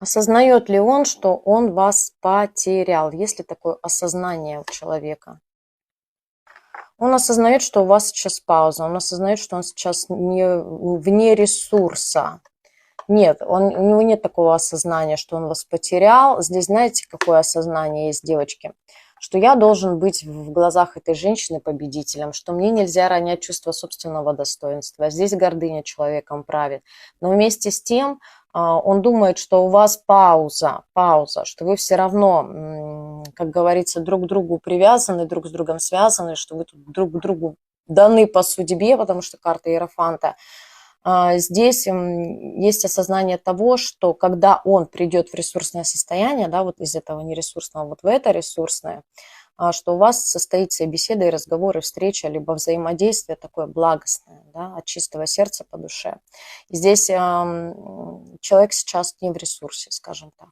Осознает ли он, что он вас потерял? Есть ли такое осознание у человека? Он осознает, что у вас сейчас пауза, он осознает, что он сейчас вне ресурса. Нет, у него нет такого осознания, что он вас потерял. Здесь знаете, какое осознание есть, девочки? Что я должен быть в глазах этой женщины победителем, что мне нельзя ронять чувство собственного достоинства. Здесь гордыня человеком правит. Но вместе с тем он думает, что у вас пауза, что вы все равно, как говорится, друг к другу привязаны, друг с другом связаны, что вы тут друг к другу даны по судьбе, потому что карта Иерофанта. Здесь есть осознание того, что когда он придет в ресурсное состояние, да, вот из этого нересурсного вот в это ресурсное, что у вас состоится и беседа, и разговор, и встреча, либо взаимодействие такое благостное, да, от чистого сердца по душе. И здесь человек сейчас не в ресурсе, скажем так.